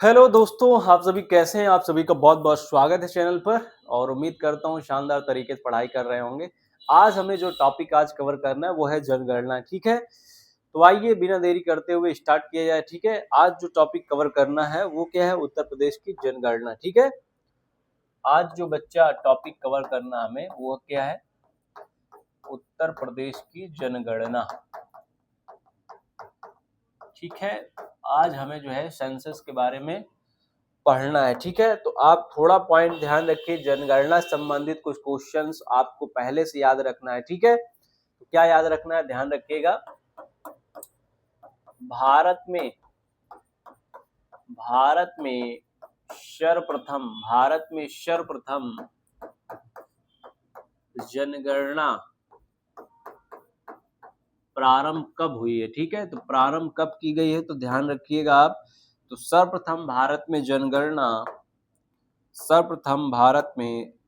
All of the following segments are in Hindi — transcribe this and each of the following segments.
हेलो दोस्तों, आप सभी कैसे हैं? आप सभी का बहुत-बहुत स्वागत है चैनल पर और उम्मीद करता हूँ शानदार तरीके से पढ़ाई कर रहे होंगे। आज हमें जो टॉपिक आज कवर करना है वो है जनगणना, ठीक है? तो आइए बिना देरी करते हुए स्टार्ट किया जाए, ठीक है? आज जो टॉपिक कवर करना है वो क्या है? उत्तर प्रदेश की जनगणना, ठीक है? आज जो बच्चा टॉपिक कवर करना हमें वो क्या है? उत्तर प्रदेश की जनगणना, ठीक है? आज हमें जो है सेंसस के बारे में पढ़ना है, ठीक है? तो आप थोड़ा पॉइंट ध्यान रखिए, जनगणना से संबंधित कुछ क्वेश्चंस आपको पहले से याद रखना है, ठीक है? तो क्या याद रखना है, ध्यान रखिएगा। भारत में भारत में सर्वप्रथम जनगणना प्रारंभ कब हुई है, ठीक है? तो प्रारंभ कब की गई है, तो ध्यान रखिएगा आप। तो सर्वप्रथम भारत में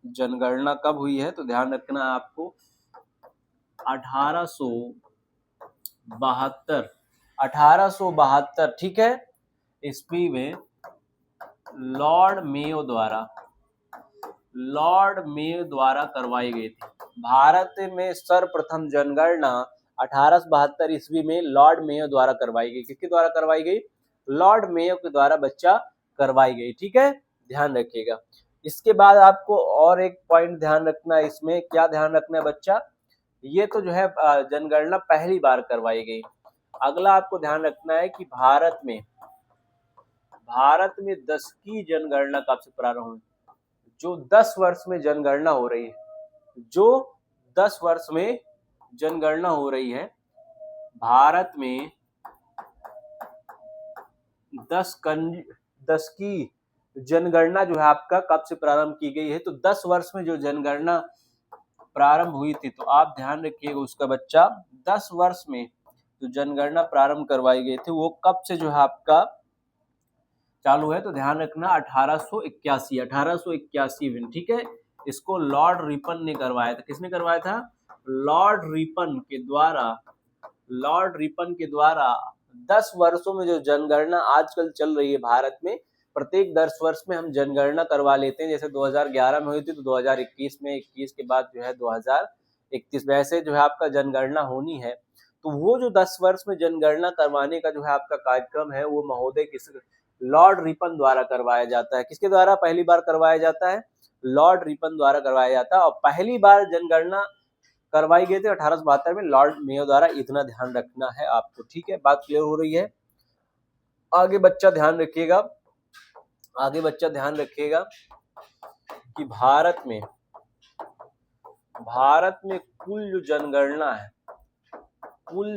जनगणना कब हुई है, तो ध्यान रखना है आपको। 1872, ठीक है, ईस्वी में लॉर्ड मेयो द्वारा करवाई गई थी। भारत में सर्वप्रथम जनगणना 1872 ईस्वी में लॉर्ड मेयो द्वारा करवाई गई। किसके द्वारा करवाई गई? लॉर्ड मेयो के द्वारा बच्चा करवाई गई, ठीक है, ध्यान रखिएगा। इसके बाद आपको और एक पॉइंट ध्यान रखना है, इसमें क्या ध्यान रखना है बच्चा? ये तो जो है जनगणना पहली बार करवाई गई। अगला आपको ध्यान रखना है कि भारत में 10वीं जनगणना कब से प्रारंभ हुई? जो 10 वर्ष में जनगणना हो रही है, जो 10 वर्ष में जनगणना हो रही है, भारत में 10 की जनगणना जो है आपका कब से प्रारंभ की गई है? तो 10 वर्ष में जो जनगणना प्रारंभ हुई थी, तो आप ध्यान रखिएगा उसका बच्चा। 10 वर्ष में जो जनगणना प्रारंभ करवाई गई थी वो कब से जो है आपका चालू है, तो ध्यान रखना 1881 में, ठीक है। इसको लॉर्ड रिपन ने करवाया था। किसने करवाया था? लॉर्ड रिपन के द्वारा 10 वर्षों में जो जनगणना आजकल चल रही है भारत में, प्रत्येक 10 वर्ष में हम जनगणना करवा लेते हैं। जैसे 2011 में हुई थी तो 2021 में, 21 के बाद जो है 2031 में, ऐसे जो है आपका जनगणना होनी है। तो वो जो 10 वर्ष में जनगणना करवाने का जो है आपका कार्यक्रम है, वो महोदय किस लॉर्ड रिपन द्वारा करवाया जाता है। किसके द्वारा पहली बार करवाया जाता है? लॉर्ड रिपन द्वारा करवाया जाता है। और पहली बार जनगणना करवाई गई थी 1872 में लॉर्ड मेयो द्वारा। इतना ध्यान रखना है आपको, ठीक है? बात क्लियर हो रही है? आगे बच्चा ध्यान रखिएगा कि भारत में कुल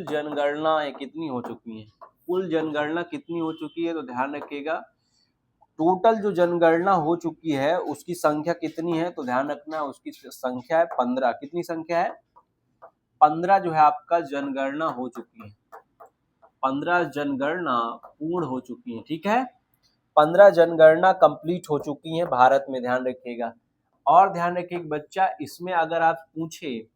जनगणनाएं कितनी हो चुकी हैं? कुल जनगणना कितनी हो चुकी है, तो ध्यान रखिएगा। टोटल जो जनगणना हो चुकी है उसकी संख्या कितनी है, तो ध्यान रखना उसकी संख्या है 15। कितनी संख्या है? 15 जो है आपका जनगणना हो चुकी है। 15 जनगणना पूर्ण हो चुकी है, ठीक है। 15 जनगणना कंप्लीट हो चुकी है भारत में, ध्यान रखिएगा। और ध्यान रखिए बच्चा, इसमें अगर आप पूछे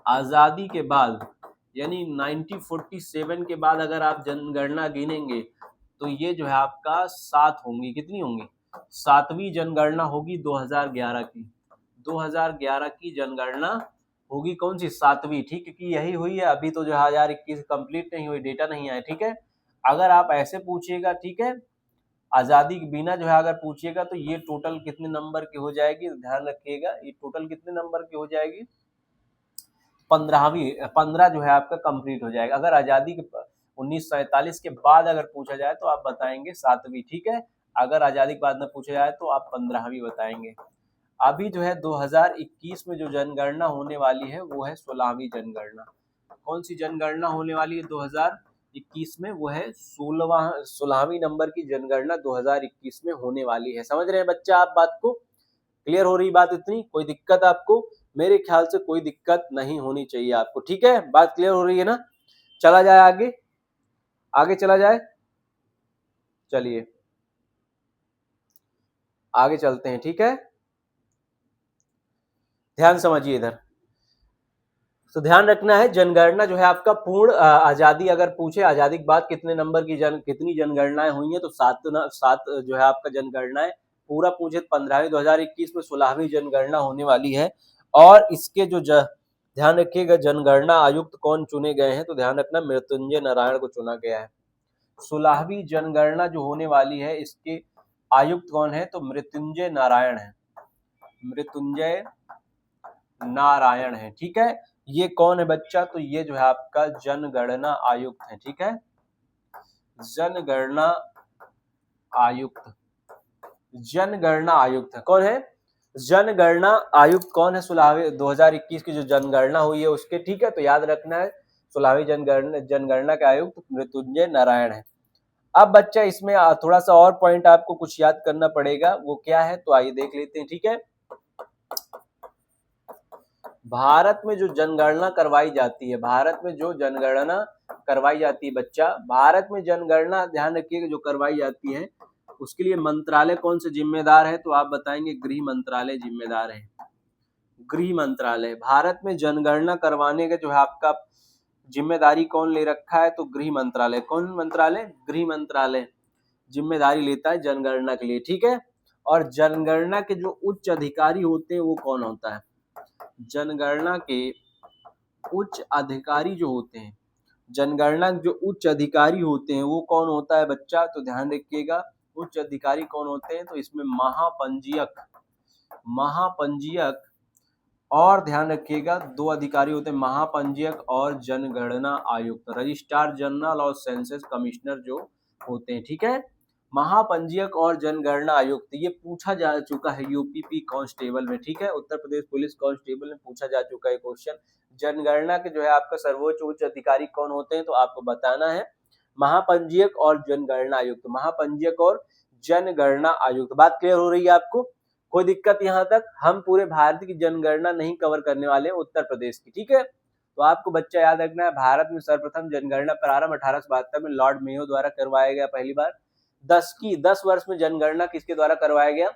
आजादी के बाद यानी 1947 के बाद अगर आप जनगणना गिनेंगे तो ये जो है आपका 7 होंगी। कितनी होंगी? 7वीं जनगणना होगी 2011 की। 2011 की जनगणना होगी, कौन सी? 7वीं, ठीक है, कि यही हुई है। अभी तो जो 2021 कंप्लीट नहीं हुई, डेटा नहीं आया, ठीक है। अगर आप ऐसे पूछिएगा, ठीक है, आजादी के बिना जो है अगर पूछिएगा तो ये टोटल कितने नंबर की हो जाएगी, ध्यान रखिएगा। ये टोटल कितने नंबर की हो जाएगी? 15 जो है आपका कंप्लीट हो जाएगा। अगर आजादी के 1947 के बाद अगर पूछा जाए तो आप बताएंगे 7वीं, ठीक है। अगर आजादी के बाद में पूछा जाए तो आप 15वीं बताएंगे। अभी जो है 2021 में जो जनगणना होने वाली है वो है 16वीं जनगणना। कौन सी जनगणना होने वाली है 2021 में? वो है 16वीं नंबर की जनगणना 2021 में होने वाली है। समझ रहे हैं बच्चा आप बात को? क्लियर हो रही बात? इतनी कोई दिक्कत आपको? मेरे ख्याल से कोई दिक्कत नहीं होनी चाहिए आपको, ठीक है। बात क्लियर हो रही है ना? चला जाए आगे चला जाए, चलिए आगे चलते हैं, ठीक है। ध्यान समझिए इधर। तो ध्यान रखना है, जनगणना जो है आपका पूर्ण आजादी अगर पूछे, आजादी के बाद कितने नंबर की कितनी जनगणनाएं हुई हैं, तो सात जो है आपका जनगणनाएं। पूरा पूछे 15वीं 2021 में 16वीं जनगणना होने वाली है। और इसके जो ध्यान रखिएगा, जनगणना आयुक्त कौन चुने गए हैं, तो ध्यान रखना मृत्युंजय नारायण को चुना गया है। 16वीं जनगणना जो होने वाली है, इसके आयुक्त कौन है, तो मृत्युंजय नारायण है, मृत्युंजय नारायण है। ठीक है, ये कौन है बच्चा, तो ये जो है आपका जनगणना आयुक्त है। ठीक है, जनगणना आयुक्त, जनगणना आयुक्त है, कौन है, जनगणना आयुक्त कौन है, 16वीं 2021 की जो जनगणना हुई है उसके। ठीक है, तो याद रखना है 16वीं जनगणना के आयुक्त मृत्युंजय नारायण है। अब बच्चा इसमें थोड़ा सा और पॉइंट आपको कुछ याद करना पड़ेगा, वो क्या है, तो आइए देख लेते हैं। ठीक है, भारत में जो जनगणना करवाई जाती है, भारत में जो जनगणना करवाई जाती है बच्चा, भारत में जनगणना ध्यान रखिएगा जो करवाई जाती है, उसके लिए मंत्रालय कौन से जिम्मेदार है, तो आप बताएंगे गृह मंत्रालय जिम्मेदार है। गृह मंत्रालय, भारत में जनगणना करवाने का जो है आपका जिम्मेदारी कौन ले रखा है, तो गृह मंत्रालय। कौन मंत्रालय, गृह मंत्रालय जिम्मेदारी लेता है जनगणना के लिए। ठीक है, और जनगणना के जो उच्च अधिकारी होते हैं वो कौन होता है, जनगणना के उच्च अधिकारी जो होते हैं, जनगणना जो उच्च अधिकारी होते हैं वो कौन होता है बच्चा, तो ध्यान रखिएगा उच्च अधिकारी कौन होते हैं, तो इसमें महापंजीयक, महापंजीयक और ध्यान रखिएगा दो अधिकारी होते हैं, महापंजीयक और जनगणना आयुक्त, रजिस्ट्रार जनरल और सेंसस कमिश्नर जो होते हैं। ठीक है, महापंजीयक और जनगणना आयुक्त, ये पूछा जा चुका है यूपीपी कांस्टेबल में। ठीक है, उत्तर प्रदेश पुलिस कांस्टेबल में पूछा जा चुका है क्वेश्चन। जनगणना के जो है आपका सर्वोच्च उच्च अधिकारी कौन होते हैं, तो आपको बताना है महापंजीयक और जनगणना आयुक्त, महापंजीयक और जनगणना आयुक्त। बात क्लियर हो रही है आपको, कोई दिक्कत यहाँ तक? हम पूरे भारत की जनगणना नहीं कवर करने वाले हैं, उत्तर प्रदेश की। ठीक है, तो आपको बच्चा याद रखना है, भारत में सर्वप्रथम जनगणना प्रारंभ 1872 में लॉर्ड मेयो द्वारा करवाया गया पहली बार। 10 वर्ष में जनगणना किसके द्वारा करवाया गया,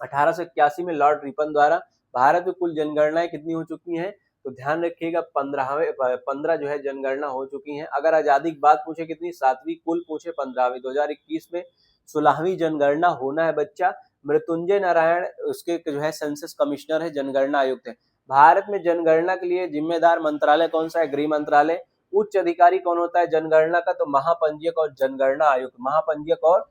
1881 में लॉर्ड रिपन द्वारा। भारत में कुल जनगणनाएं कितनी हो चुकी हैं, तो ध्यान रखिएगा 15 जो है जनगणना हो चुकी हैं। अगर आजादी की बात पूछे कितनी, 7वीं, कुल पूछे 15वीं। 2021 में 16वीं जनगणना होना है बच्चा। मृत्युंजय नारायण उसके जो है सेंसस कमिश्नर है, जनगणना आयुक्त है। भारत में जनगणना के लिए जिम्मेदार मंत्रालय कौन सा है, गृह मंत्रालय। उच्च अधिकारी कौन होता है जनगणना का, तो महापंजीयक और जनगणना आयुक्त, महापंजीयक और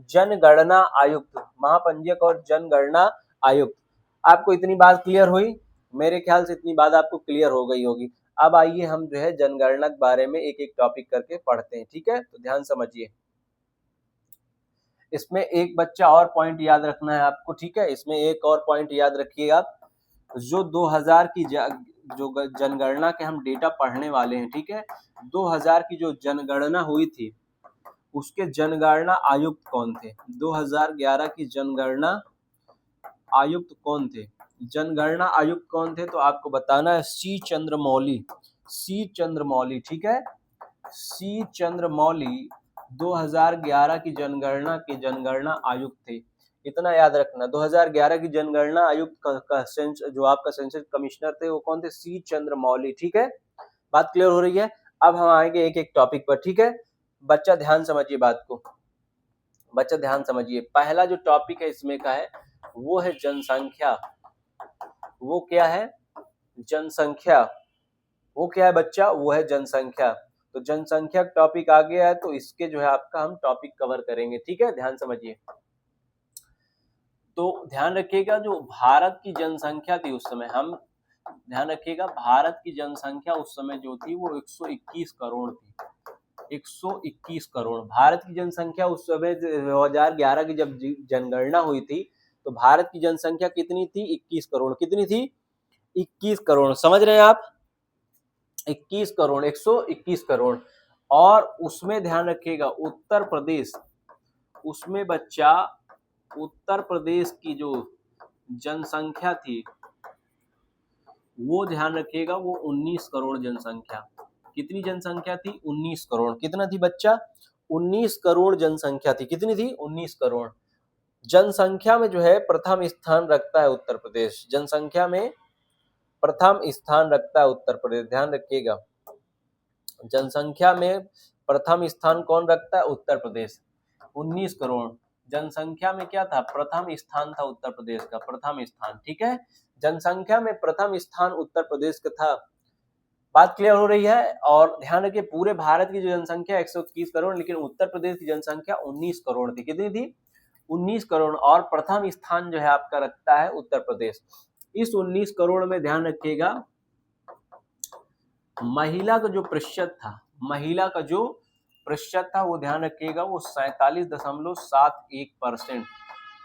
जनगणना आयुक्त, महापंजीयक और जनगणना आयुक्त। आपको इतनी बात क्लियर हुई? मेरे ख्याल से इतनी बात आपको क्लियर हो गई होगी। अब आइए हम जो है जनगणना के बारे में एक एक टॉपिक करके पढ़ते हैं। ठीक है, तो ध्यान समझिए। इसमें एक बच्चा और पॉइंट याद रखना है आपको। ठीक है, इसमें एक और पॉइंट याद रखिएगा आप, जो 2000 की जो जनगणना के हम डेटा पढ़ने वाले हैं। ठीक है, 2000 की जो जनगणना हुई थी उसके जनगणना आयुक्त कौन थे, 2011 की जनगणना आयुक्त कौन थे, जनगणना आयुक्त कौन थे, तो आपको बताना है सी चंद्रमौली, सी चंद्रमौली। ठीक है, सी चंद्रमौली 2011 की जनगणना के जनगणना आयुक्त थे। इतना याद रखना, 2011 की जनगणना आयुक्त का जो आपका सेंसस कमिश्नर थे वो कौन थे, सी चंद्रमौली। ठीक है, बात क्लियर हो रही है? अब हम आएंगे एक एक टॉपिक पर। ठीक है, बच्चा ध्यान समझिए बात को, बच्चा ध्यान समझिए। पहला जो टॉपिक है इसमें का है वो है जनसंख्या। वो क्या है, जनसंख्या। वो क्या है बच्चा, वो है जनसंख्या। तो जनसंख्या टॉपिक आ गया है, तो इसके जो है आपका हम टॉपिक कवर करेंगे। ठीक है, ध्यान समझिए। तो ध्यान रखिएगा जो भारत की जनसंख्या थी उस समय, हम ध्यान रखिएगा भारत की जनसंख्या उस समय जो थी वो 121 करोड़ थी, 121 करोड़। भारत की जनसंख्या उस समय 2011 की जब जनगणना हुई थी तो भारत की जनसंख्या कितनी थी, 21 करोड़। कितनी थी, 21 करोड़। समझ रहे हैं आप, 21 करोड़, 121 करोड़। और उसमें ध्यान रखिएगा उत्तर प्रदेश, उसमें बच्चा उत्तर प्रदेश की जो जनसंख्या थी वो ध्यान रखिएगा वो 19 करोड़ जनसंख्या। कितनी जनसंख्या थी, 19 करोड़। कितना थी बच्चा, 19 करोड़ जनसंख्या थी। कितनी थी, 19 करोड़। जनसंख्या में जो है प्रथम स्थान रखता है उत्तर प्रदेश, जनसंख्या में प्रथम स्थान रखता है उत्तर प्रदेश, ध्यान रखिएगा। जनसंख्या में प्रथम स्थान कौन रखता है? उत्तर प्रदेश। 19 करोड़ जनसंख्या में क्या था? प्रथम स्थान था उत्तर प्रदेश का, प्रथम स्थान। ठीक है, जनसंख्या में प्रथम स्थान उत्तर प्रदेश का था। बात क्लियर हो रही है? और ध्यान रखिए, पूरे भारत की जो जनसंख्या 121 करोड़, लेकिन उत्तर प्रदेश की जनसंख्या 19 करोड़ थी। कितनी थी? 19 करोड़। और प्रथम स्थान जो है आपका रखता है उत्तर प्रदेश। इस 19 करोड़ में ध्यान रखिएगा, महिला का जो प्रतिशत था, महिला का जो प्रतिशत था वो ध्यान रखिएगा, वो 47.71%,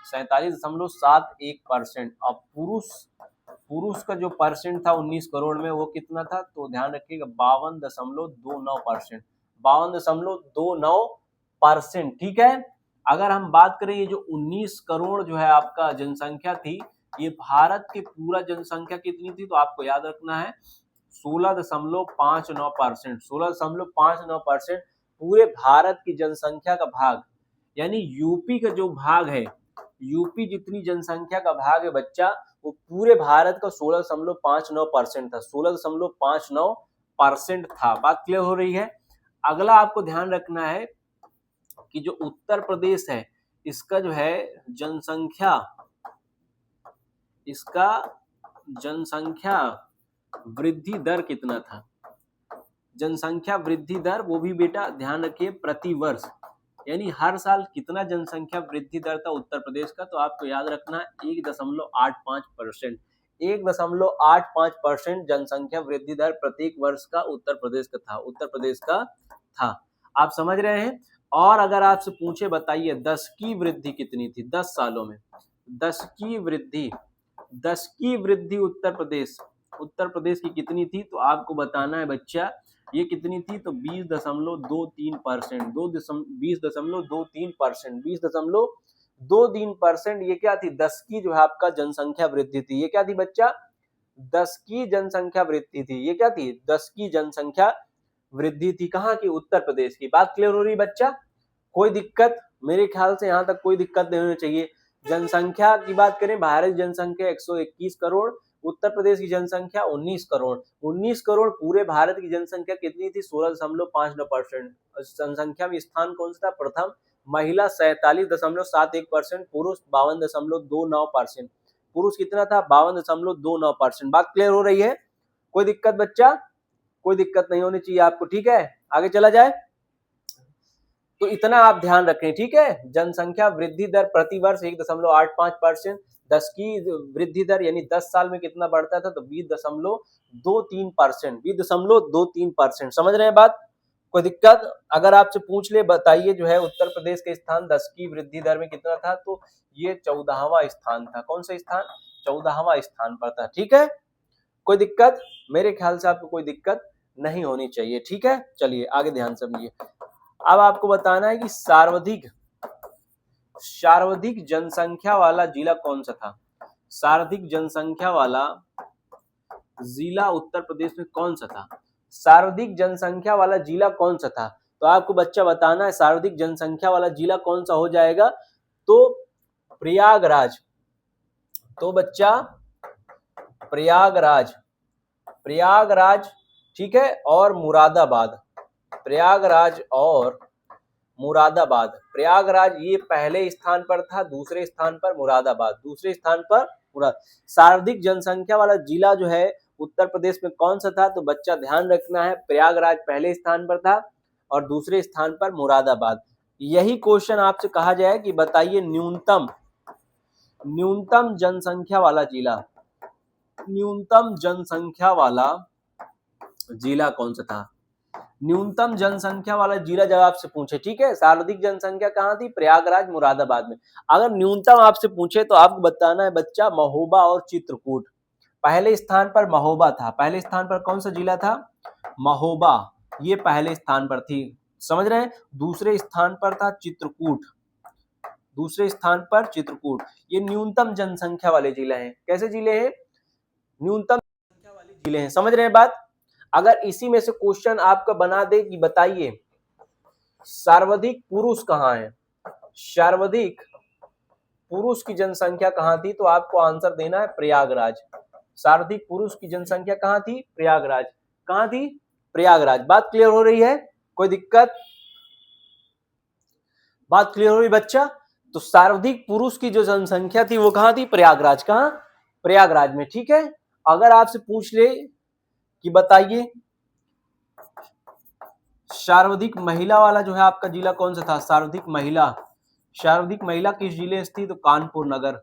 47.71%। और पुरुष का जो परसेंट था 19 करोड़ में, वो कितना था? तो ध्यान रखिएगा 52.29%, 52.29%। ठीक है, अगर हम बात करें ये जो 19 करोड़ जो है आपका जनसंख्या थी, ये भारत की पूरा जनसंख्या कितनी थी? तो आपको याद रखना है 16.59%, 16.59% पूरे भारत की जनसंख्या का भाग, यानी यूपी का जो भाग है, यूपी जितनी जनसंख्या का भाग है बच्चा, वो पूरे भारत का 16.59% था, 16.59% था। बात क्लियर हो रही है? अगला आपको ध्यान रखना है कि जो उत्तर प्रदेश है, इसका जो है जनसंख्या, इसका जनसंख्या वृद्धि दर कितना था? जनसंख्या वृद्धि दर, वो भी बेटा ध्यान रखिए प्रति वर्ष, यानी हर साल कितना जनसंख्या वृद्धि दर था उत्तर प्रदेश का? तो आपको याद रखना है 1.85%, 1.85% जनसंख्या वृद्धि दर प्रत्येक वर्ष का उत्तर प्रदेश का था, उत्तर प्रदेश का था। आप समझ रहे हैं? और अगर आपसे पूछे बताइए 10 की वृद्धि कितनी थी 10 सालों में? 10 की वृद्धि उत्तर प्रदेश की कितनी थी? तो आपको बताना है बच्चा, ये कितनी थी? तो 20.23%, 20.23%। ये क्या थी? 10 की जो है आपका जनसंख्या वृद्धि थी। ये क्या थी बच्चा? 10 की जनसंख्या वृद्धि थी। ये क्या थी? 10 की जनसंख्या वृद्धि थी। कहाँ की? उत्तर प्रदेश की। बात क्लियर हो रही बच्चा? कोई दिक्कत? मेरे ख्याल से यहाँ तक कोई दिक्कत नहीं होनी चाहिए। जनसंख्या की बात करें, भारत की जनसंख्या 121 करोड़, उत्तर प्रदेश की जनसंख्या 19 करोड़। 19 करोड़ पूरे भारत की जनसंख्या कितनी थी? 16.59%। जनसंख्या में स्थान कौन सा था? प्रथम। महिला 47.71%, पुरुष 52.29%। पुरुष कितना था? 52.29%। बात क्लियर हो रही है? कोई दिक्कत बच्चा? कोई दिक्कत नहीं होनी चाहिए आपको। ठीक है, आगे चला जाए। तो इतना आप ध्यान रखें। ठीक है, जनसंख्या वृद्धि दर प्रति वर्ष 1.85%, 10 की वृद्धि दर यानी 10 साल में कितना बढ़ता था? तो 20.23%, 20.23%। समझ रहे हैं बात? कोई दिक्कत? अगर आपसे पूछ ले बताइए जो है उत्तर प्रदेश के स्थान 10 की वृद्धि दर में कितना था? तो ये 14वां स्थान था। कौन सा स्थान? 14वां स्थान पर था। ठीक है, कोई दिक्कत? मेरे ख्याल से आपको कोई दिक्कत नहीं होनी चाहिए। ठीक है, चलिए आगे ध्यान समझिए। अब आपको बताना है कि सर्वाधिक जनसंख्या वाला जिला कौन सा था? सर्वाधिक जनसंख्या वाला जिला उत्तर प्रदेश में कौन सा था? सर्वाधिक जनसंख्या वाला जिला कौन सा था? तो आपको बच्चा बताना है सर्वाधिक जनसंख्या वाला जिला कौन सा हो जाएगा? तो प्रयागराज। तो बच्चा प्रयागराज, ठीक है, और मुरादाबाद। प्रयागराज और मुरादाबाद। प्रयागराज ये पहले स्थान पर था, दूसरे स्थान पर मुरादाबाद, सर्वाधिक जनसंख्या वाला जिला जो है उत्तर प्रदेश में कौन सा था? तो बच्चा ध्यान रखना है, प्रयागराज पहले स्थान पर था और दूसरे स्थान पर मुरादाबाद। यही क्वेश्चन आपसे कहा जाए कि बताइए न्यूनतम जनसंख्या वाला जिला, न्यूनतम जनसंख्या वाला जिला कौन सा था? न्यूनतम जनसंख्या वाला जिला जब आपसे पूछे, ठीक है, सर्वाधिक जनसंख्या कहाँ थी? प्रयागराज, मुरादाबाद में। अगर न्यूनतम आपसे पूछे तो आपको बताना है बच्चा महोबा और चित्रकूट। पहले स्थान पर महोबा था। पहले स्थान पर कौन सा जिला था? महोबा, ये पहले स्थान पर थी। समझ रहे हैं? दूसरे स्थान पर था चित्रकूट, दूसरे स्थान पर चित्रकूट। ये न्यूनतम जनसंख्या वाले जिले हैं। कैसे जिले हैं? न्यूनतम जनसंख्या वाले जिले हैं। समझ रहे हैं बात? अगर इसी में से क्वेश्चन आपका बना दे कि बताइए सर्वाधिक पुरुष कहाँ है, सर्वाधिक पुरुष की जनसंख्या कहाँ थी, तो आपको आंसर देना है प्रयागराज। सर्वाधिक पुरुष की जनसंख्या कहाँ थी? प्रयागराज। कहाँ थी? प्रयागराज। बात क्लियर हो रही है? कोई दिक्कत? बात क्लियर हो रही बच्चा? तो सर्वाधिक पुरुष की जो जनसंख्या थी वो कहाँ थी? प्रयागराज। कहाँ? प्रयागराज में। ठीक है। अगर आपसे पूछ ले कि बताइए सर्वाधिक महिला वाला जो है आपका जिला कौन सा था? सर्वाधिक महिला किस जिले से थी? तो कानपुर नगर,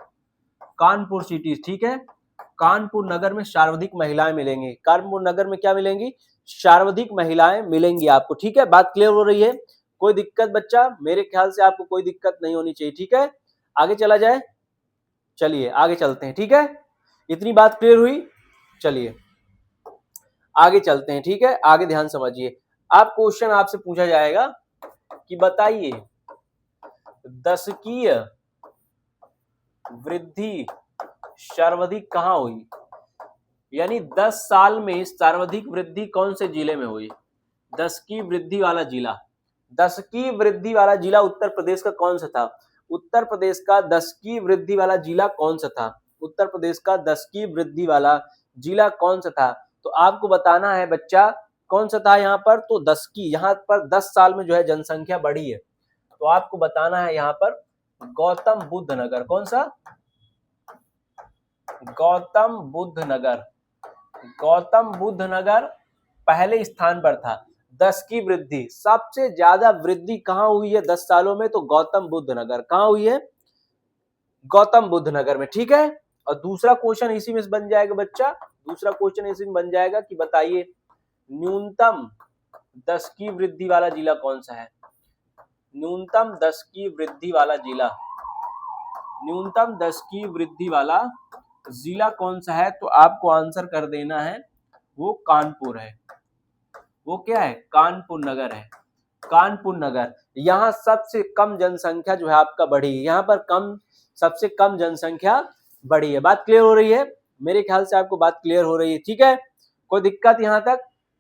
कानपुर सिटी। ठीक है। कानपुर नगर में सर्वाधिक महिलाएं मिलेंगी। कानपुर नगर में क्या मिलेंगी? सर्वाधिक महिलाएं मिलेंगी आपको। ठीक है। बात क्लियर हो रही है? कोई दिक्कत बच्चा? मेरे ख्याल से आपको कोई दिक्कत नहीं होनी चाहिए। ठीक है। आगे चला जाए। चलिए आगे चलते हैं। ठीक है। इतनी बात क्लियर हुई? चलिए आगे चलते हैं। ठीक है। आगे ध्यान समझिए। आप क्वेश्चन आपसे पूछा जाएगा कि बताइए दशकीय वृद्धि सर्वाधिक कहां हुई? यानी 10 साल में सर्वाधिक वृद्धि कौन से जिले में हुई? 10 की वृद्धि वाला जिला, 10 की वृद्धि वाला जिला उत्तर प्रदेश का कौन सा था? उत्तर प्रदेश का 10 की वृद्धि वाला जिला कौन सा था? उत्तर प्रदेश का 10 की वृद्धि वाला जिला कौन सा था? तो आपको बताना है बच्चा कौन सा था यहाँ पर। तो 10 की, यहाँ पर 10 साल में जो है जनसंख्या बढ़ी है, तो आपको बताना है यहाँ पर गौतम बुद्ध नगर। कौन सा? गौतम बुद्ध नगर। गौतम बुद्ध नगर पहले स्थान पर था। 10 की वृद्धि, सबसे ज्यादा वृद्धि कहां हुई है 10 सालों में? तो गौतम बुद्ध नगर। कहां हुई है? गौतम बुद्ध नगर में। ठीक है। और दूसरा क्वेश्चन इसी में बन जाएगा बच्चा, दूसरा क्वेश्चन इसी में बन जाएगा कि बताइए न्यूनतम 10 की वृद्धि वाला जिला कौन सा है? न्यूनतम 10 की वृद्धि वाला जिला, न्यूनतम 10 की वृद्धि वाला जिला कौन सा है? तो आपको आंसर कर देना है वो कानपुर है। वो क्या है? कानपुर नगर है। कानपुर नगर। यहाँ सबसे कम जनसंख्या जो है आपका बढ़ी है, यहाँ पर सबसे कम जनसंख्या बढ़ी है। बात क्लियर हो रही है? मेरे ख्याल से आपको बात क्लियर हो रही है। ठीक है। कोई दिक्कत यहाँ तक?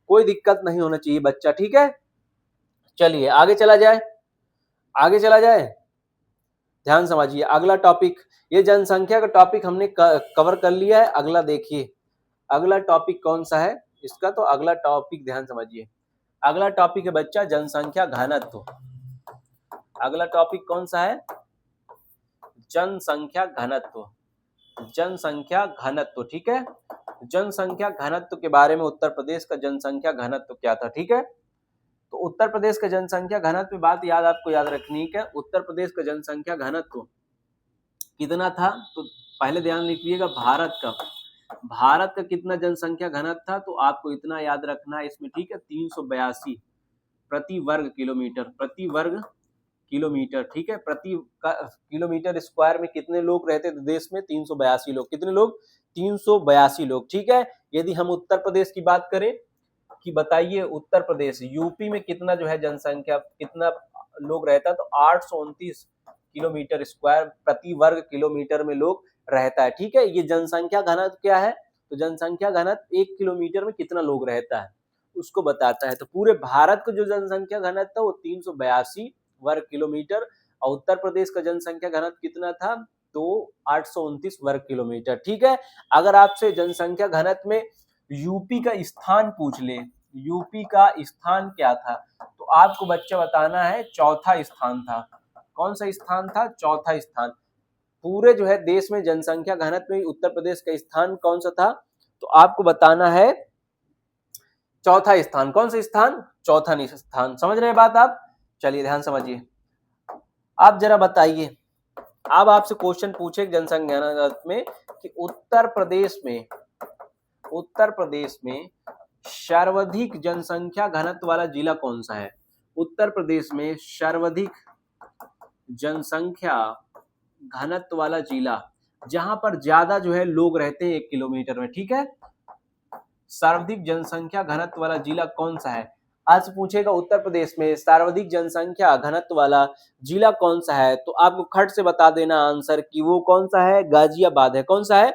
कोई दिक्कत नहीं होना चाहिए बच्चा। ठीक है। चलिए आगे चला जाए। आगे चला जाए। ध्यान समझिए अगला टॉपिक, ये जनसंख्या का टॉपिक हमने कवर कर लिया है। अगला देखिए, अगला टॉपिक कौन सा है इसका? तो अगला टॉपिक ध्यान समझिए, अगला टॉपिक है बच्चा जनसंख्या घनत्व। अगला टॉपिक कौन सा है? जनसंख्या घनत्व। जनसंख्या घनत्व। ठीक है। जनसंख्या घनत्व के बारे में उत्तर प्रदेश का जनसंख्या घनत्व क्या था? ठीक है। तो उत्तर प्रदेश का जनसंख्या घनत्व बात याद आपको याद रखनी है। उत्तर प्रदेश का जनसंख्या घनत्व कितना था? तो पहले ध्यान रखिएगा भारत का कितना जनसंख्या घनत्व था? तो आपको इतना याद रखना है इसमें। ठीक है। 382 प्रति वर्ग किलोमीटर, प्रति वर्ग किलोमीटर। ठीक है। प्रति किलोमीटर स्क्वायर में कितने लोग रहते थे देश में? 382 लोग। कितने लोग? 382 लोग। ठीक है। यदि हम उत्तर प्रदेश की बात करें कि बताइए उत्तर प्रदेश यूपी में कितना जो है जनसंख्या, कितना लोग रहता है? तो 829 किलोमीटर स्क्वायर प्रति वर्ग किलोमीटर में लोग रहता है। ठीक है। ये जनसंख्या घनत्व क्या है? तो जनसंख्या घनत्व 1 किलोमीटर में कितना लोग रहता है उसको बताता है। तो पूरे भारत का जो जनसंख्या घनत्व था वो 382 वर्ग किलोमीटर, और उत्तर प्रदेश का जनसंख्या घनत्व कितना था? तो 829 वर्ग किलोमीटर। ठीक है। अगर आपसे जनसंख्या घनत्व में यूपी का स्थान पूछ ले, यूपी का स्थान क्या था? तो आपको बच्चा बताना है चौथा स्थान था। कौन सा स्थान था? चौथा स्थान। पूरे जो है देश में जनसंख्या घनत्व में उत्तर प्रदेश का स्थान कौन सा था? तो आपको बताना है चौथा स्थान। कौन सा स्थान? चौथा स्थान। समझ रहे हैं बात आप? चलिए ध्यान समझिए। आप जरा बताइए, अब आपसे क्वेश्चन पूछे जनसंख्या घनत्व में कि उत्तर प्रदेश में सर्वाधिक जनसंख्या घनत्व वाला जिला कौन सा है? उत्तर प्रदेश में सर्वाधिक जनसंख्या घनत्व वाला जिला, जहां पर ज्यादा जो है लोग रहते हैं 1 किलोमीटर में। ठीक है। सर्वाधिक जनसंख्या घनत्व वाला जिला कौन सा है? आज पूछेगा उत्तर प्रदेश में सर्वाधिक जनसंख्या घनत्व वाला जिला कौन सा है? तो आपको खट से बता देना आंसर कि वो कौन सा है? गाजियाबाद है। कौन सा है?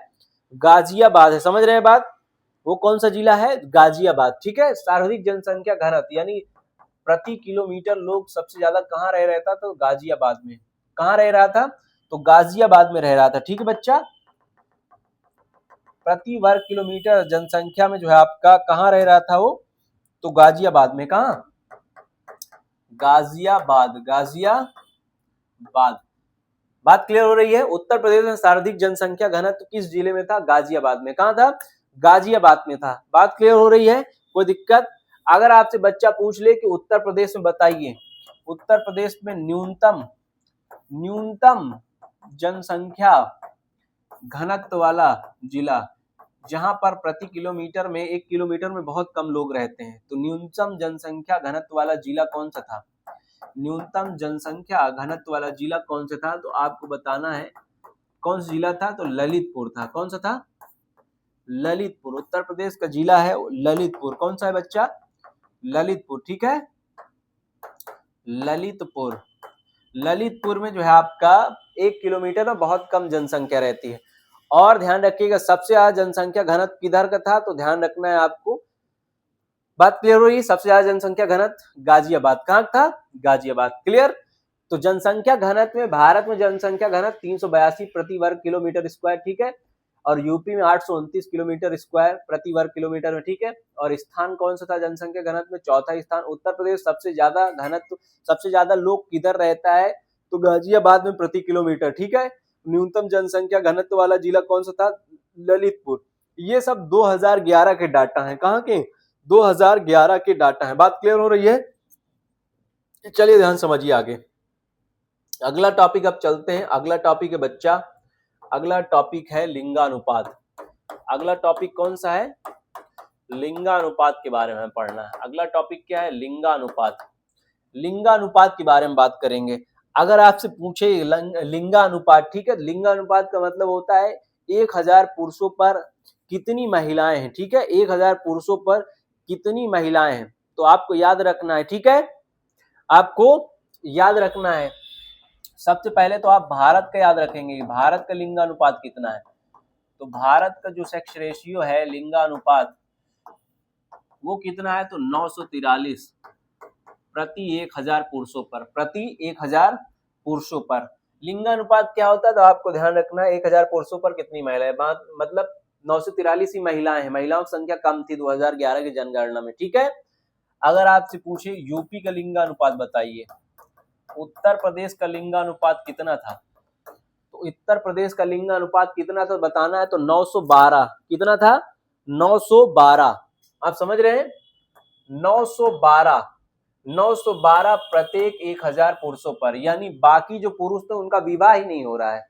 गाजियाबाद है। समझ रहे हैं बात? वो कौन सा जिला है? गाजियाबाद। ठीक है। सर्वाधिक जनसंख्या घनत्व यानी प्रति किलोमीटर लोग सबसे ज्यादा कहाँ रह रहा था? तो गाजियाबाद में। कहाँ रह रहा था? तो गाजियाबाद में रह रहा था। ठीक है बच्चा। प्रति वर्ग किलोमीटर जनसंख्या में जो है आपका कहाँ रह रहा था वो, तो गाजियाबाद में। कहाँ? गाजियाबाद, गाजियाबाद। बात क्लियर हो रही है? उत्तर प्रदेश में सर्वाधिक जनसंख्या घनत्व किस जिले में था? गाजियाबाद में। कहाँ था? गाजियाबाद में था। बात क्लियर हो रही है? कोई दिक्कत? अगर आपसे बच्चा पूछ ले कि उत्तर प्रदेश में बताइए, उत्तर प्रदेश में न्यूनतम जनसंख्या घनत्व वाला जिला, जहां पर प्रति किलोमीटर में 1 किलोमीटर में बहुत कम लोग रहते हैं, तो न्यूनतम जनसंख्या घनत्व वाला जिला कौन सा था? न्यूनतम जनसंख्या घनत्व वाला जिला कौन सा था? तो आपको बताना है कौन सा जिला था, तो ललितपुर था। कौन सा था? ललितपुर। उत्तर प्रदेश का जिला है ललितपुर। कौन सा है बच्चा? ललितपुर। ठीक है, ललितपुर। ललितपुर में जो है आपका 1 किलोमीटर में बहुत कम जनसंख्या रहती है। और ध्यान रखिएगा सबसे ज्यादा जनसंख्या घनत्व किधर का था, तो ध्यान रखना है आपको। बात क्लियर हुई? सबसे ज्यादा जनसंख्या घनत्व गाजियाबाद। कहाँ था? गाजियाबाद। क्लियर? तो जनसंख्या घनत्व में भारत में जनसंख्या घनत्व 382 प्रति वर्ग किलोमीटर स्क्वायर। ठीक है, और यूपी में 829 किलोमीटर स्क्वायर प्रति वर्ग किलोमीटर में। ठीक है, और स्थान कौन सा था जनसंख्या घनत्व में? चौथा स्थान। उत्तर प्रदेश सबसे ज्यादा घनत्व, सबसे ज्यादा लोग किधर रहता है, तो गाजियाबाद में प्रति किलोमीटर। ठीक है, न्यूनतम जनसंख्या घनत्व वाला जिला कौन सा था? ललितपुर। ये सब 2011 के डाटा है। कहाँ के? 2011 के डाटा है। बात क्लियर हो रही है? चलिए ध्यान समझिए आगे। अगला टॉपिक अब चलते हैं। अगला टॉपिक है बच्चा, अगला टॉपिक है लिंगानुपात। अगला टॉपिक कौन सा है? लिंगानुपात के बारे में पढ़ना है। अगला टॉपिक क्या है? लिंगानुपात। लिंगानुपात के बारे में बात करेंगे। अगर आपसे पूछे लिंगानुपात, ठीक है, लिंगानुपात का मतलब होता है 1000 पुरुषों पर कितनी महिलाएं हैं। ठीक है, 1000 पुरुषों पर कितनी महिलाएं हैं, तो आपको याद रखना है। ठीक है, आपको याद रखना है। सबसे पहले तो आप भारत का याद रखेंगे कि भारत का लिंगानुपात कितना है। तो भारत का जो सेक्स रेशियो है लिंगानुपात वो कितना है, तो 943 प्रति 1000 पुरुषों पर, प्रति 1000 पुरुषों पर। लिंगानुपात क्या होता है, तो आपको ध्यान रखना है 1000 पुरुषों पर कितनी महिलाएं, मतलब 943 ही महिलाएं हैं। महिलाओं की संख्या कम थी 2011 की जनगणना में। ठीक है, अगर आपसे पूछे यूपी का लिंगानुपात बताइए, उत्तर प्रदेश का लिंगानुपात कितना था, तो उत्तर प्रदेश का लिंगानुपात कितना था बताना है, तो 912। कितना था? 912। आप समझ रहे हैं? 912 प्रत्येक 1000 पुरुषों पर, यानी बाकी जो पुरुष थे उनका विवाह ही नहीं हो रहा है।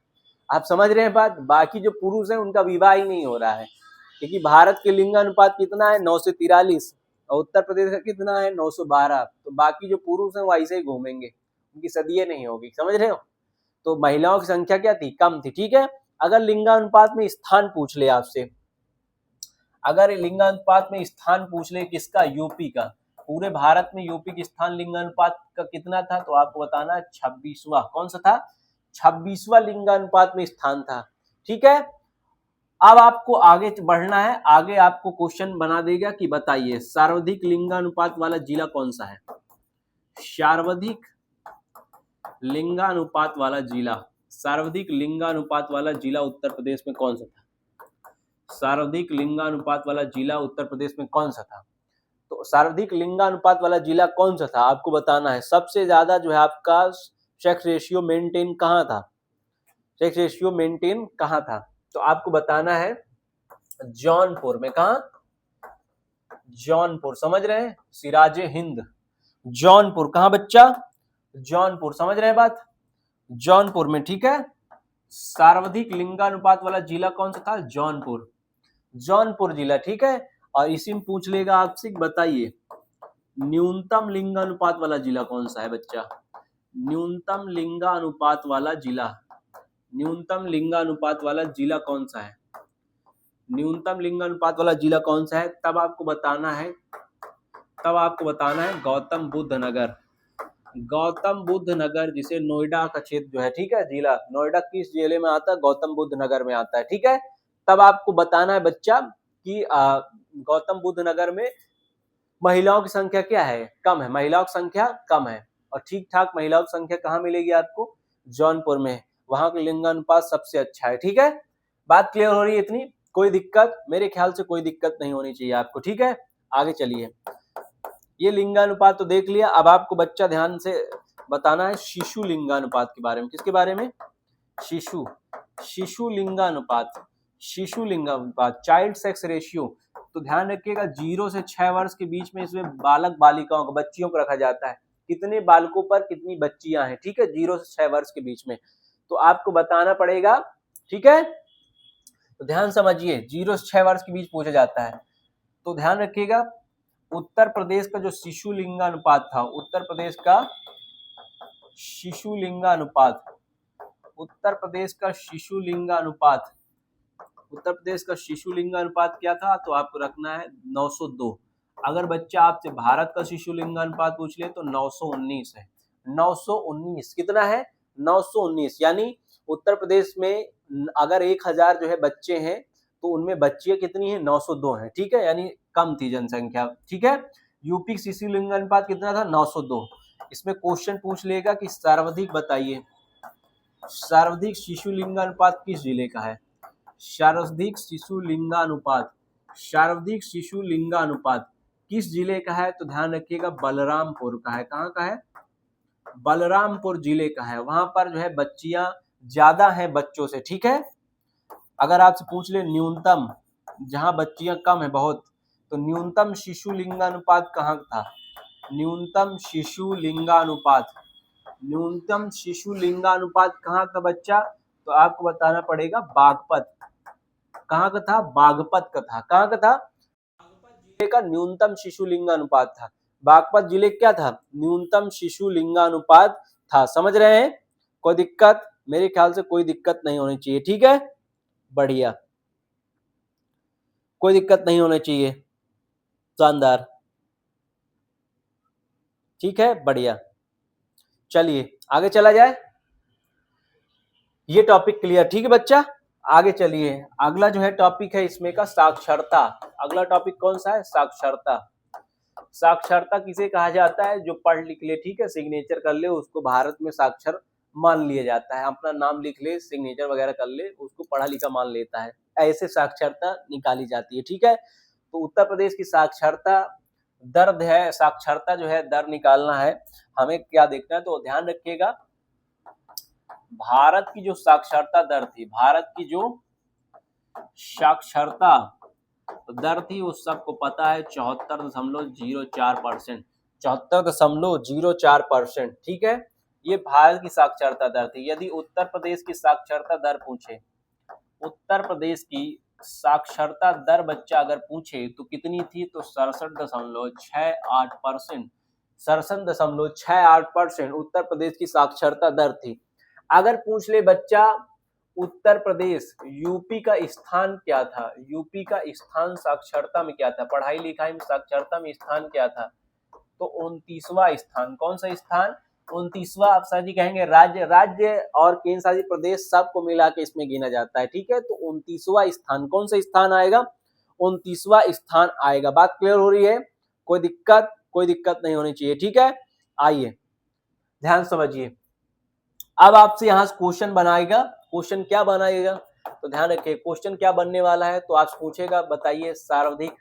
आप समझ रहे हैं बात? बाकी जो पुरुष हैं उनका विवाह ही नहीं हो रहा है, क्योंकि भारत के लिंगानुपात कितना है? 943, और उत्तर प्रदेश का कितना है? 912। तो बाकी जो पुरुष हैं वो ऐसे ही घूमेंगे, उनकी सदिये नहीं होगी। समझ रहे हो? तो महिलाओं की संख्या क्या थी? कम थी। ठीक है, अगर लिंगानुपात में स्थान पूछ ले आपसे, अगर लिंगानुपात में स्थान पूछ ले किसका? यूपी का। पूरे भारत में यूपी के स्थान लिंगानुपात का कितना था, तो आपको बताना है 26वां। कौन सा था? 26वां लिंगानुपात में स्थान था। ठीक है, अब आपको आगे बढ़ना है। आगे आपको क्वेश्चन बना देगा कि बताइए सर्वाधिक लिंगानुपात वाला जिला कौन सा है। सर्वाधिक लिंगानुपात वाला जिला, सर्वाधिक लिंगानुपात वाला जिला उत्तर प्रदेश में कौन सा था? सर्वाधिक लिंगानुपात वाला जिला उत्तर प्रदेश में कौन सा था? तो सर्वाधिक लिंगानुपात वाला जिला कौन सा था आपको बताना है। सबसे ज्यादा जो है आपका सेक्स रेशियो मेंटेन कहाँ था? सेक्स रेशियो मेंटेन कहाँ था? तो आपको बताना है जौनपुर में। कहाँ? जौनपुर। समझ रहे हैं? सिराजे हिंद जौनपुर। कहाँ बच्चा? जौनपुर। समझ रहे हैं बात? जौनपुर में। ठीक है, सर्वाधिक लिंगानुपात वाला जिला कौन सा था? जौनपुर। जौनपुर जिला। ठीक है, और इसी में पूछ लेगा आपसे बताइए न्यूनतम लिंगानुपात वाला जिला कौन सा है बच्चा? न्यूनतम लिंगानुपात वाला जिला, न्यूनतम लिंगानुपात वाला जिला कौन सा है? न्यूनतम लिंगानुपात वाला जिला कौन सा है? तब आपको बताना है गौतम बुद्ध नगर। गौतम बुद्ध नगर, जिसे नोएडा का क्षेत्र जो है, ठीक है, जिला नोएडा किस जिले में आता है? गौतम बुद्ध नगर में आता है। ठीक है, तब आपको बताना है बच्चा कि गौतम बुद्ध नगर में महिलाओं की संख्या क्या है? कम है। महिलाओं की संख्या कम है, और ठीक ठाक महिलाओं की संख्या कहाँ मिलेगी आपको? जौनपुर में। वहां का लिंगानुपात सबसे अच्छा है। ठीक है, बात क्लियर हो रही है इतनी? कोई दिक्कत? मेरे ख्याल से कोई दिक्कत नहीं होनी चाहिए आपको, ठीक है। आगे चलिए, ये लिंगानुपात तो देख लिया। अब आपको बच्चा ध्यान से बताना है शिशु लिंगानुपात के बारे में। किसके बारे में? शिशु शिशु लिंगानुपात। शिशु लिंगानुपात, चाइल्ड सेक्स रेशियो। तो ध्यान रखिएगा 0 से 6 वर्ष के बीच में इसमें बालक बालिकाओं को, बच्चियों को रखा जाता है। कितने बालकों पर कितनी बच्चियां हैं, ठीक है, 0 से 6 वर्ष के बीच में। तो आपको बताना पड़ेगा, ठीक है। तो ध्यान समझिए, 0 से 6 वर्ष के बीच पूछा जाता है। तो ध्यान रखिएगा, उत्तर प्रदेश का जो शिशु लिंगानुपात था, उत्तर प्रदेश का शिशु लिंगानुपात, उत्तर प्रदेश का शिशु लिंगानुपात, उत्तर प्रदेश का शिशु लिंगानुपात क्या था? तो आपको रखना है 902। अगर बच्चा आपसे भारत का शिशु लिंगानुपात पूछ ले तो 919 है। 919 कितना है? 919। यानी उत्तर प्रदेश में अगर 1000 जो है बच्चे हैं तो उनमें बच्चियां कितनी है? 902 है, ठीक है, यानी कम थी जनसंख्या, ठीक है। यूपी का शिशु लिंगानुपात कितना था? 902। इसमें क्वेश्चन पूछ लेगा कि सर्वाधिक बताइए, सर्वाधिक शिशु लिंगानुपात किस जिले का है? सर्वाधिक शिशु लिंगानुपात, सर्वाधिक शिशु लिंगानुपात किस जिले का है? तो ध्यान रखिएगा बलरामपुर का है। कहाँ का है? बलरामपुर जिले का है। वहां पर जो है बच्चियां ज्यादा हैं बच्चों से, ठीक है। अगर आपसे पूछ ले न्यूनतम, जहां बच्चियां कम है बहुत, तो न्यूनतम शिशु लिंगानुपात कहाँ था? न्यूनतम शिशु लिंगानुपात, न्यूनतम शिशु लिंगानुपात कहाँ का बच्चा? तो आपको बताना पड़ेगा बागपत। कहाँ का था? बागपत का था। कहाँ का था? बागपत जिले का न्यूनतम शिशु लिंगानुपात था। बागपत जिले क्या था? न्यूनतम शिशु लिंगानुपात था। समझ रहे हैं? कोई दिक्कत? मेरे ख्याल से कोई दिक्कत नहीं होनी चाहिए, ठीक है, बढ़िया, कोई दिक्कत नहीं होनी चाहिए, शानदार, ठीक है, बढ़िया। चलिए आगे चला जाए, ये टॉपिक क्लियर, ठीक है बच्चा। आगे चलिए, अगला जो है टॉपिक है इसमें का साक्षरता। अगला टॉपिक कौन सा है? साक्षरता। साक्षरता किसे कहा जाता है? जो पढ़ लिख ले, ठीक है, सिग्नेचर कर ले, उसको भारत में साक्षर मान लिया जाता है। अपना नाम लिख ले, सिग्नेचर वगैरह कर ले, उसको पढ़ा लिखा मान लेता है। ऐसे साक्षरता निकाली जाती है, ठीक है। तो उत्तर प्रदेश की साक्षरता दर है, साक्षरता जो है दर निकालना है हमें, क्या देखना है? तो ध्यान रखिएगा, भारत की जो साक्षरता दर थी, भारत की जो साक्षरता दर थी, उस सबको पता है 74.04%, 74.04%, ठीक है। ये भारत की साक्षरता दर थी। यदि उत्तर प्रदेश की साक्षरता दर पूछे, उत्तर प्रदेश की साक्षरता दर बच्चा अगर पूछे तो कितनी थी? तो 67.68%, 67.68% उत्तर प्रदेश की साक्षरता दर थी। अगर पूछ ले बच्चा उत्तर प्रदेश, यूपी का स्थान क्या था? यूपी का स्थान साक्षरता में क्या था? पढ़ाई लिखाई में साक्षरता में स्थान क्या था? तो 29वां स्थान। कौन सा स्थान? 29वां। आप सर जी कहेंगे राज्य, राज्य और केंद्र शासित प्रदेश सबको मिला के इसमें गिना जाता है, ठीक है। तो 29वां स्थान, कौन सा स्थान आएगा? 29वां स्थान आएगा। बात क्लियर हो रही है? कोई दिक्कत? कोई दिक्कत नहीं होनी चाहिए, ठीक है। आइए ध्यान समझिए, अब आपसे यहाँ क्वेश्चन बनाएगा। क्वेश्चन क्या बनाएगा? तो ध्यान रखिए, क्वेश्चन क्या बनने वाला है। तो आपसे पूछेगा बताइए सर्वाधिक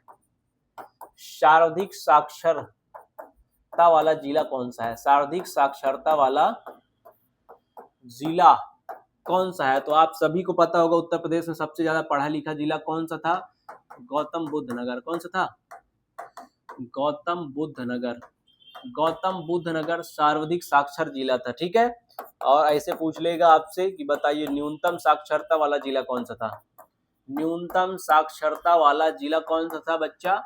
साक्षरता वाला जिला कौन सा है? सर्वाधिक साक्षरता वाला जिला कौन सा है? तो आप सभी को पता होगा उत्तर प्रदेश में सबसे ज्यादा पढ़ा लिखा जिला कौन सा था? गौतम बुद्ध नगर। कौन सा था? गौतम बुद्ध नगर। गौतम बुद्ध नगर सर्वाधिक साक्षर जिला था, ठीक है। और ऐसे पूछ लेगा आपसे कि बताइए न्यूनतम साक्षरता वाला जिला कौन सा था? न्यूनतम साक्षरता वाला जिला कौन सा था बच्चा?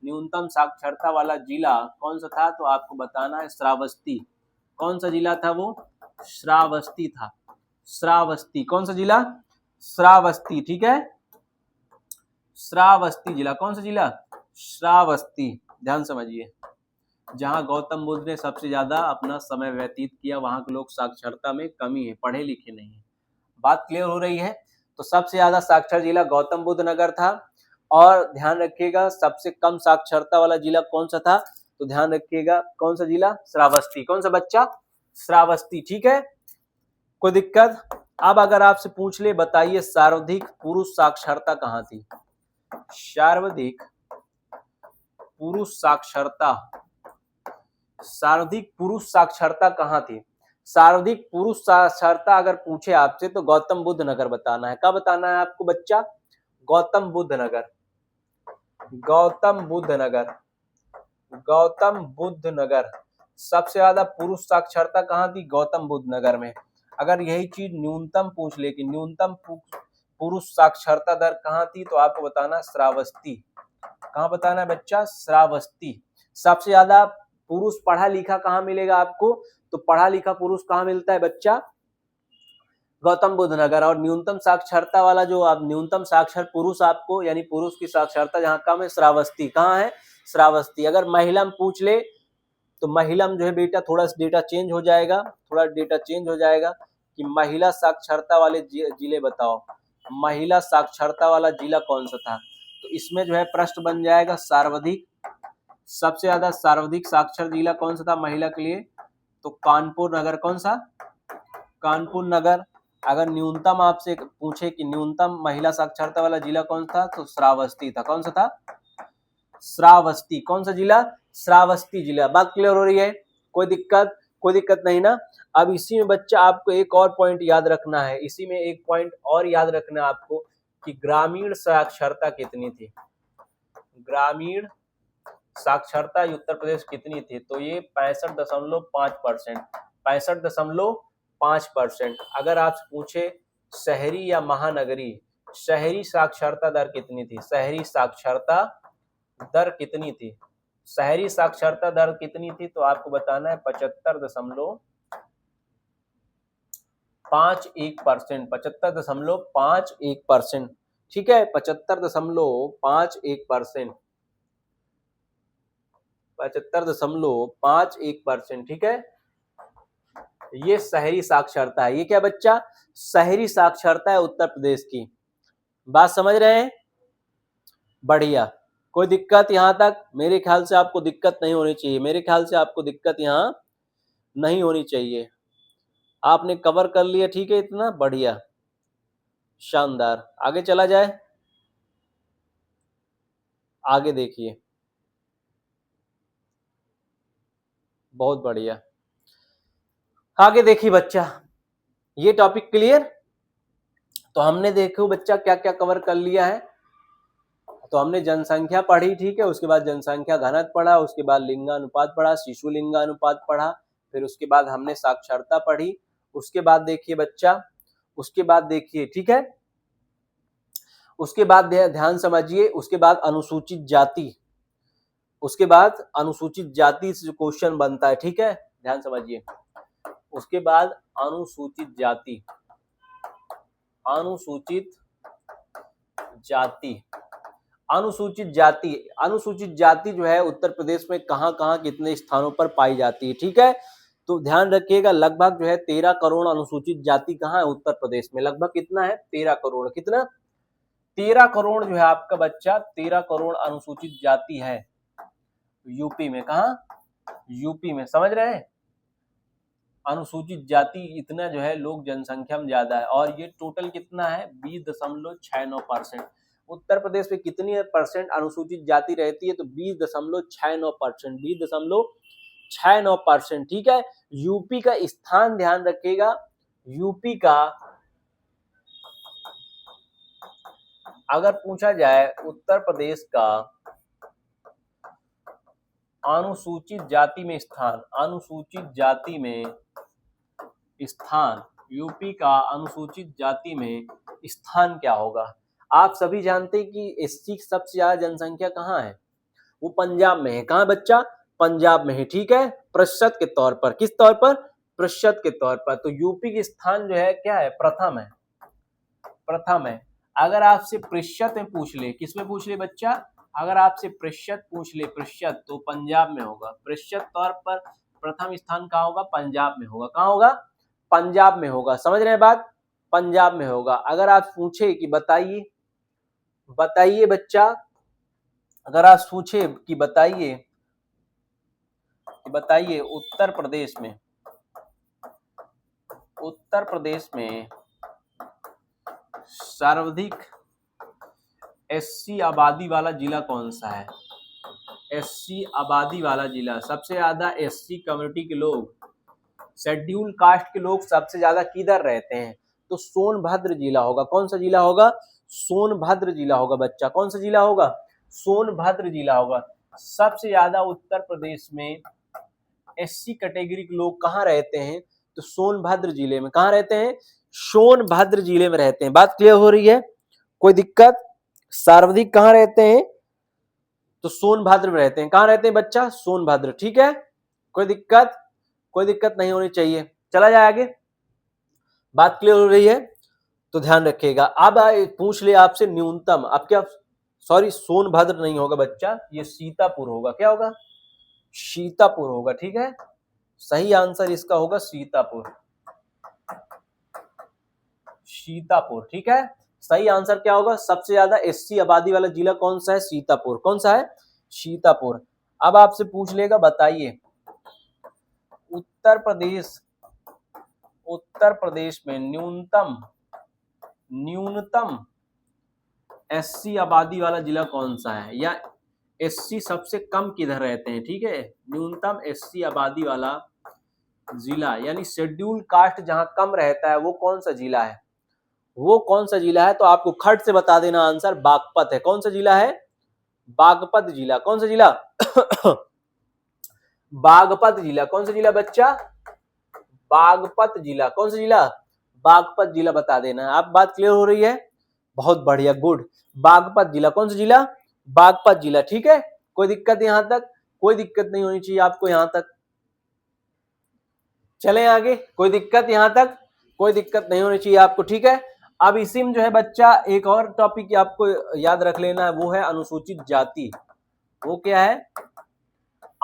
न्यूनतम साक्षरता वाला जिला कौन सा था? तो आपको बताना है श्रावस्ती। कौन सा जिला था वो? श्रावस्ती था। श्रावस्ती। कौन सा जिला? श्रावस्ती, ठीक है, श्रावस्ती जिला। कौन सा जिला? श्रावस्ती। ध्यान समझिए, जहां गौतम बुद्ध ने सबसे ज्यादा अपना समय व्यतीत किया, वहां के लोग साक्षरता में कमी है, पढ़े लिखे नहीं है। बात क्लियर हो रही है? तो सबसे ज्यादा साक्षर जिला गौतम बुद्ध नगर था। और ध्यान रखिएगा सबसे कम साक्षरता वाला जिला कौन सा था? तो ध्यान रखिएगा कौन सा जिला? श्रावस्ती। कौन सा बच्चा? श्रावस्ती, ठीक है। कोई दिक्कत? अब अगर आपसे पूछ ले बताइए सर्वाधिक पुरुष साक्षरता कहाँ थी, सर्वाधिक पुरुष साक्षरता, सर्वाधिक पुरुष साक्षरता कहाँ थी, सर्वाधिक पुरुष साक्षरता अगर पूछे आपसे तो गौतम बुद्ध नगर बताना है। क्या बताना है आपको बच्चा, गौतम बुद्ध नगर, गौतम बुद्ध नगर, गौतम बुद्ध नगर। सबसे ज्यादा पुरुष साक्षरता कहाँ थी, गौतम बुद्ध नगर में। अगर यही चीज न्यूनतम पूछ ले कि न्यूनतम पुरुष साक्षरता दर कहाँ थी तो आपको बताना श्रावस्ती। कहाँ बताना है बच्चा, श्रावस्ती। सबसे ज्यादा पुरुष पढ़ा लिखा कहाँ मिलेगा आपको, तो पढ़ा लिखा पुरुष कहाँ मिलता है बच्चा, गौतम बुद्ध नगर। और न्यूनतम साक्षरता वाला जो आप न्यूनतम साक्षर पुरुष आपको यानी पुरुष की साक्षरता जहाँ कम है श्रावस्ती। कहाँ है, श्रावस्ती। अगर महिला में पूछ ले तो महिला में जो है बेटा थोड़ा डेटा चेंज हो जाएगा, थोड़ा डेटा चेंज हो जाएगा कि महिला साक्षरता वाले जिले बताओ, महिला साक्षरता वाला जिला कौन सा था। तो इसमें जो है प्रश्न बन जाएगा सर्वाधिक, सबसे ज्यादा सर्वाधिक साक्षर जिला कौन सा था महिला के लिए, तो कानपुर नगर। कौन सा, कानपुर नगर। अगर न्यूनतम आपसे पूछे कि न्यूनतम महिला साक्षरता वाला जिला कौन था तो श्रावस्ती था। कौन सा था, श्रावस्ती। कौन सा जिला, श्रावस्ती जिला। बात क्लियर हो रही है, कोई दिक्कत, कोई दिक्कत नहीं ना। अब इसी में बच्चा आपको एक और पॉइंट याद रखना है, इसी में एक पॉइंट और याद रखना है आपको कि ग्रामीण साक्षरता कितनी थी, ग्रामीण साक्षरता उत्तर प्रदेश कितनी थी, तो ये 65.5%, 65.5%। अगर आप पूछे शहरी या महानगरी, शहरी साक्षरता दर कितनी थी, शहरी साक्षरता दर कितनी थी, शहरी साक्षरता दर कितनी थी, तो आपको बताना है 75.51%, 75.51%। ठीक है, 75.51%, 75.51%। ठीक है, ये शहरी साक्षरता है। ये क्या बच्चा, शहरी साक्षरता है उत्तर प्रदेश की। बात समझ रहे हैं, बढ़िया। कोई दिक्कत यहाँ तक, मेरे ख्याल से आपको दिक्कत नहीं होनी चाहिए, मेरे ख्याल से आपको दिक्कत यहाँ नहीं होनी चाहिए। आपने कवर कर लिया, ठीक है, इतना बढ़िया, शानदार। आगे चला जाए, आगे देखिए, बहुत बढ़िया। आगे देखिए बच्चा, ये टॉपिक क्लियर। तो हमने देखो बच्चा क्या क्या कवर कर लिया है। तो हमने जनसंख्या पढ़ी, ठीक है, उसके बाद जनसंख्या घनत्व पढ़ा, उसके बाद लिंगानुपात पढ़ा, शिशु लिंगानुपात पढ़ा, फिर उसके बाद हमने साक्षरता पढ़ी। उसके बाद देखिए बच्चा, उसके बाद देखिए, ठीक है, उसके बाद ध्यान समझिए, उसके बाद अनुसूचित जाति, उसके बाद अनुसूचित जाति से जो क्वेश्चन बनता है, ठीक है, ध्यान समझिए। उसके बाद अनुसूचित जाति, अनुसूचित जाति, अनुसूचित जाति, अनुसूचित जाति जो है उत्तर प्रदेश में कहाँ कहाँ कितने स्थानों पर पाई जाती है, ठीक है। तो ध्यान रखिएगा, लगभग जो है 13 करोड़ अनुसूचित जाति कहाँ है उत्तर प्रदेश में, लगभग कितना है, 13 करोड़। कितना, 13 करोड़ जो है आपका बच्चा, 13 करोड़ अनुसूचित जाति है यूपी में। कहाँ, यूपी में, समझ रहे हैं। अनुसूचित जाति इतना जो है लोग जनसंख्या में ज्यादा है, और ये टोटल कितना है, 20.69%। उत्तर प्रदेश में कितनी परसेंट अनुसूचित जाति रहती है, तो 20.69%, 20.69%। ठीक है, यूपी का स्थान ध्यान रखिएगा, यूपी का अगर पूछा जाए उत्तर प्रदेश का अनुसूचित जाति में स्थान, अनुसूचित जाति में स्थान, यूपी का अनुसूचित जाति में स्थान क्या होगा। आप सभी जानते हैं कि एससी की सबसे ज्यादा जनसंख्या कहाँ है, वो पंजाब में है। कहाँ बच्चा, पंजाब में है, ठीक है, प्रतिशत के तौर पर। किस तौर पर, प्रतिशत के तौर पर। तो यूपी की स्थान जो है क्या है, प्रथम है, प्रथम है। अगर आपसे प्रतिशत में पूछ ले, किसमें पूछ ले बच्चा, अगर आपसे प्रतिशत पूछ ले, प्रतिशत, तो पंजाब में होगा। प्रतिशत तौर पर प्रथम स्थान कहाँ होगा, पंजाब में होगा। कहाँ होगा, पंजाब में होगा। समझ रहे हैं बात, पंजाब में होगा। अगर आप पूछे कि बताइए, बताइए बच्चा, अगर आप पूछे कि बताइए, उत्तर प्रदेश में, उत्तर प्रदेश में सर्वाधिक एससी आबादी वाला जिला कौन सा है? एससी आबादी वाला जिला, सबसे ज्यादा एससी कम्युनिटी के लोग, शेड्यूल कास्ट के लोग सबसे ज्यादा किधर रहते हैं? तो सोनभद्र जिला होगा। कौन सा जिला होगा? सोनभद्र जिला होगा बच्चा। कौन सा जिला होगा? सोनभद्र जिला होगा। सबसे ज्यादा उत्तर प्रदेश में एससी कैटेगरी के लोग कहाँ रहते हैं? तो सोनभद्र जिले में। कहाँ रहते हैं? सोनभद्र जिले में रहते हैं। बात क्लियर हो रही है? कोई दिक्कत? सर्वाधिक कहाँ रहते हैं? तो सोनभद्र में रहते हैं। कहाँ रहते हैं बच्चा? सोनभद्र। ठीक है, कोई दिक्कत? कोई दिक्कत नहीं होनी चाहिए। चला जाए आगे। बात क्लियर हो रही है तो ध्यान रखिएगा। अब पूछ ले आपसे न्यूनतम, अब क्या, सॉरी सोनभद्र नहीं होगा बच्चा, ये सीतापुर होगा। क्या होगा? सीतापुर होगा। ठीक है, सही आंसर इसका होगा सीतापुर। सीतापुर। ठीक है, सही आंसर क्या होगा? सबसे ज्यादा एससी आबादी वाला जिला कौन सा है? सीतापुर। कौन सा है? सीतापुर। अब आपसे पूछ लेगा, बताइए उत्तर प्रदेश में न्यूनतम एससी आबादी वाला जिला कौन सा है, या एससी सबसे कम किधर रहते हैं? ठीक है, न्यूनतम एससी आबादी वाला जिला यानी शेड्यूल कास्ट जहां कम रहता है वो कौन सा जिला है? वो कौन सा जिला है? तो आपको खट से बता देना आंसर बागपत है। कौन सा जिला है? बागपत जिला। कौन सा जिला? बागपत जिला। कौन सा जिला बच्चा? बागपत जिला। कौन सा जिला? बागपत जिला बता देना। आप बात क्लियर हो रही है? बहुत बढ़िया, गुड। बागपत जिला। कौन सा जिला? बागपत जिला। ठीक है, कोई दिक्कत यहां तक? कोई दिक्कत नहीं होनी चाहिए आपको यहां तक। चलें आगे। कोई दिक्कत यहां तक? कोई दिक्कत नहीं होनी चाहिए आपको। ठीक है, अब इसी में जो है बच्चा एक और टॉपिक आपको याद रख लेना है, वो है अनुसूचित जाति। वो क्या है?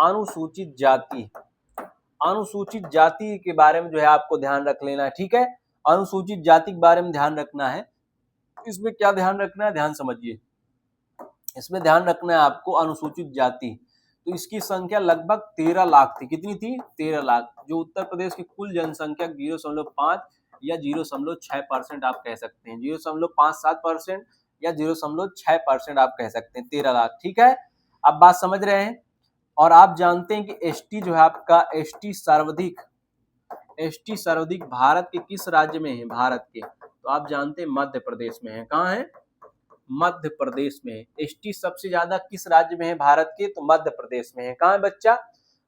अनुसूचित जाति। अनुसूचित जाति के बारे में जो है आपको ध्यान रख लेना है। ठीक है, अनुसूचित जाति के बारे में ध्यान रखना है। इसमें क्या ध्यान रखना है? ध्यान समझिए। इसमें ध्यान रखना है आपको अनुसूचित जाति। तो इसकी संख्या लगभग 13 लाख थी। कितनी थी? 13 लाख, जो उत्तर प्रदेश की कुल जनसंख्या 0.5 या 0.6% आप कह सकते हैं। 0.57% या 0.6% आप कह सकते हैं। 13 लाख। ठीक है, अब बात समझ रहे हैं? और आप जानते हैं कि एसटी जो है आपका, एसटी सर्वाधिक भारत के किस राज्य में है? भारत के, तो आप जानते हैं मध्य प्रदेश में है। कहाँ है? मध्य प्रदेश में। एसटी सबसे ज्यादा किस राज्य में है भारत के? तो मध्य प्रदेश में है। कहाँ है बच्चा?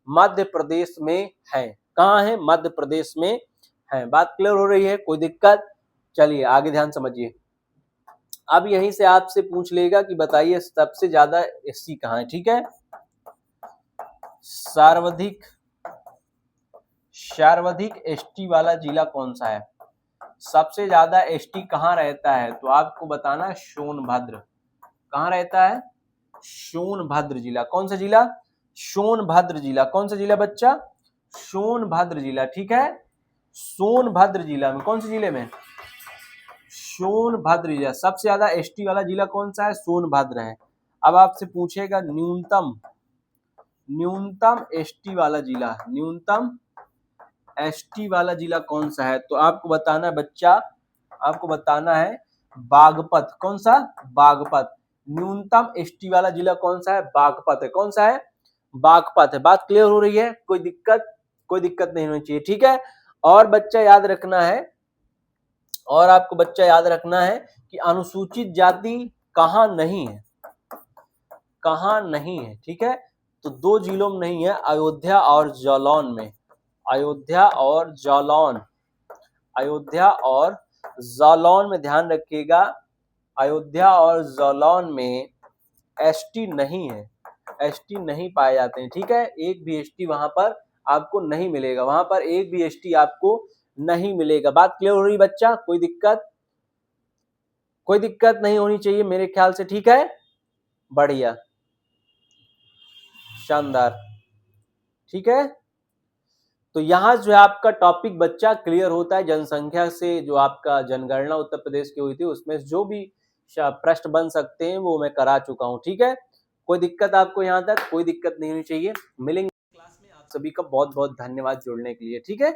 मध्य प्रदेश में है। कहाँ है? मध्य प्रदेश में है। बात क्लियर हो रही है? कोई दिक्कत? चलिए आगे ध्यान समझिए। अब यहीं से आपसे पूछ लेगा कि बताइए सबसे ज्यादा एससी कहाँ है। ठीक है, सर्वाधिक एसटी वाला जिला कौन सा है? सबसे ज्यादा एसटी कहाँ रहता है? तो आपको बताना है सोनभद्र। कहाँ रहता है? सोनभद्र जिला। कौन सा जिला? सोनभद्र जिला। कौन सा जिला बच्चा? सोनभद्र जिला। ठीक है, सोनभद्र जिला में। कौन से जिले में? सोनभद्र जिला। सबसे ज्यादा एसटी वाला जिला कौन सा है? सोनभद्र है। अब आपसे पूछेगा न्यूनतम एसटी वाला जिला, न्यूनतम एसटी वाला जिला कौन सा है? तो आपको बताना है बच्चा, आपको बताना है बागपत। कौन सा? बागपत। न्यूनतम एसटी वाला जिला कौन सा है? बागपत है। कौन सा है? बागपत है। बात क्लियर हो रही है? कोई दिक्कत? कोई दिक्कत नहीं होनी चाहिए। ठीक है, और बच्चा याद रखना है, और आपको बच्चा याद रखना है कि अनुसूचित जाति कहाँ नहीं है? कहाँ नहीं है? ठीक है, तो 2 जिलों में नहीं है, अयोध्या और जालौन में। अयोध्या और जालौन, अयोध्या और जालौन में ध्यान रखिएगा। अयोध्या और जालौन में एसटी नहीं है, एसटी नहीं पाए जाते हैं। ठीक है, एक भी एसटी वहां पर आपको नहीं मिलेगा। वहां पर एक भी एसटी आपको नहीं मिलेगा। बात क्लियर हो रही बच्चा? कोई दिक्कत? कोई दिक्कत नहीं होनी चाहिए मेरे ख्याल से। ठीक है, बढ़िया, शानदार। ठीक है, तो यहाँ जो है आपका टॉपिक बच्चा क्लियर होता है। जनसंख्या से जो आपका जनगणना उत्तर प्रदेश की हुई थी उसमें जो भी प्रश्न बन सकते हैं वो मैं करा चुका हूँ। ठीक है, कोई दिक्कत आपको यहाँ तक? कोई दिक्कत नहीं होनी चाहिए। मिलेंगे क्लास में। आप सभी का बहुत बहुत धन्यवाद जुड़ने के लिए। ठीक है।